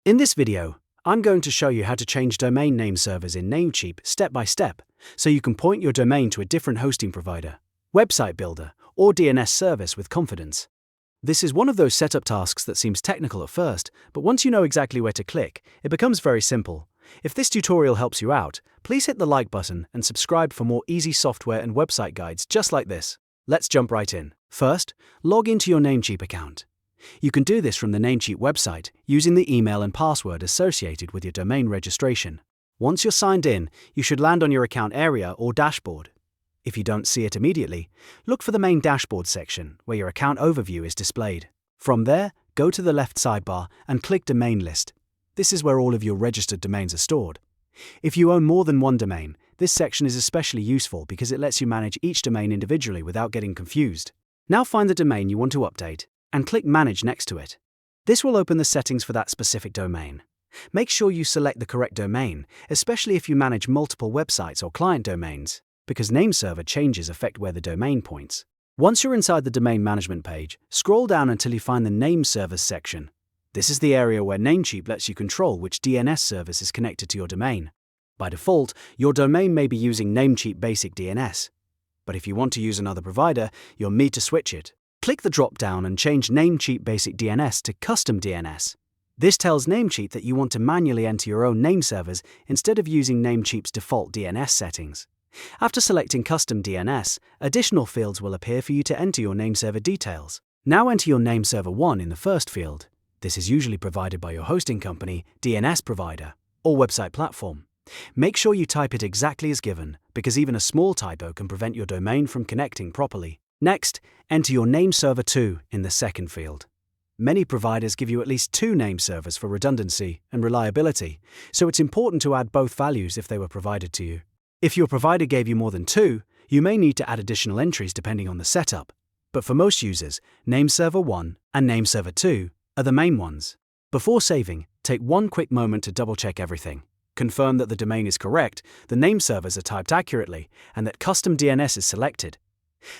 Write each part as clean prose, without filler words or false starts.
In this video, I'm going to show you how to change domain name servers in Namecheap step by step, so you can point your domain to a different hosting provider, website builder, or DNS service with confidence. This is one of those setup tasks that seems technical at first, but once you know exactly where to click, it becomes very simple. If this tutorial helps you out, please hit the like button and subscribe for more easy software and website guides just like this. Let's jump right in. First, log into your Namecheap account. You can do this from the Namecheap website using the email and password associated with your domain registration. Once you're signed in, you should land on your account area or dashboard. If you don't see it immediately, look for the main dashboard section where your account overview is displayed. From there, go to the left sidebar and click Domain List. This is where all of your registered domains are stored. If you own more than one domain, this section is especially useful because it lets you manage each domain individually without getting confused. Now find the domain you want to update and click Manage next to it. This will open the settings for that specific domain. Make sure you select the correct domain, especially if you manage multiple websites or client domains, because Nameserver changes affect where the domain points. Once you're inside the domain management page, scroll down until you find the Nameservers section. This is the area where Namecheap lets you control which DNS service is connected to your domain. By default, your domain may be using Namecheap BasicDNS. But if you want to use another provider, you'll need to switch it. Click the drop-down and change Namecheap BasicDNS to CustomDNS. This tells Namecheap that you want to manually enter your own nameservers instead of using Namecheap's default DNS settings. After selecting CustomDNS, additional fields will appear for you to enter your nameserver details. Now enter your nameserver 1 in the first field. This is usually provided by your hosting company, DNS provider, or website platform. Make sure you type it exactly as given, because even a small typo can prevent your domain from connecting properly. Next, enter your nameserver 2 in the second field. Many providers give you at least 2 nameservers for redundancy and reliability, so it's important to add both values if they were provided to you. If your provider gave you more than 2, you may need to add additional entries depending on the setup. But for most users, Nameserver 1 and Nameserver 2 are the main ones. Before saving, take one quick moment to double-check everything. Confirm that the domain is correct, the nameservers are typed accurately, and that CustomDNS is selected.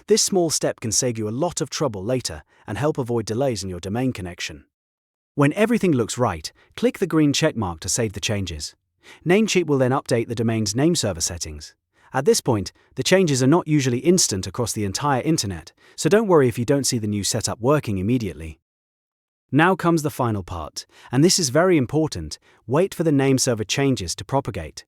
This small step can save you a lot of trouble later and help avoid delays in your domain connection. When everything looks right, click the green check mark to save the changes. Namecheap will then update the domain's nameserver settings. At this point, the changes are not usually instant across the entire internet, so don't worry if you don't see the new setup working immediately. Now comes the final part, and this is very important. Wait for the nameserver changes to propagate.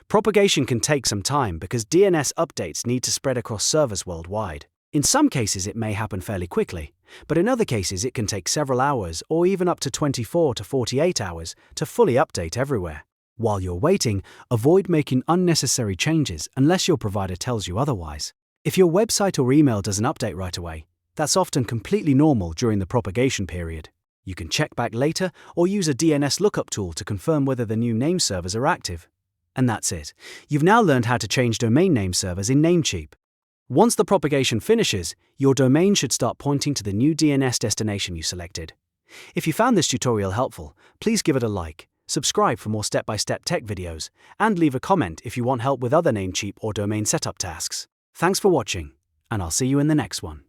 Propagation can take some time because DNS updates need to spread across servers worldwide. In some cases it may happen fairly quickly, but in other cases it can take several hours or even up to 24 to 48 hours to fully update everywhere. While you're waiting, avoid making unnecessary changes unless your provider tells you otherwise. If your website or email doesn't update right away, that's often completely normal during the propagation period. You can check back later or use a DNS lookup tool to confirm whether the new nameservers are active. And that's it. You've now learned how to change domain name servers in Namecheap. Once the propagation finishes, your domain should start pointing to the new DNS destination you selected. If you found this tutorial helpful, please give it a like, subscribe for more step-by-step tech videos, and leave a comment if you want help with other Namecheap or domain setup tasks. Thanks for watching, and I'll see you in the next one.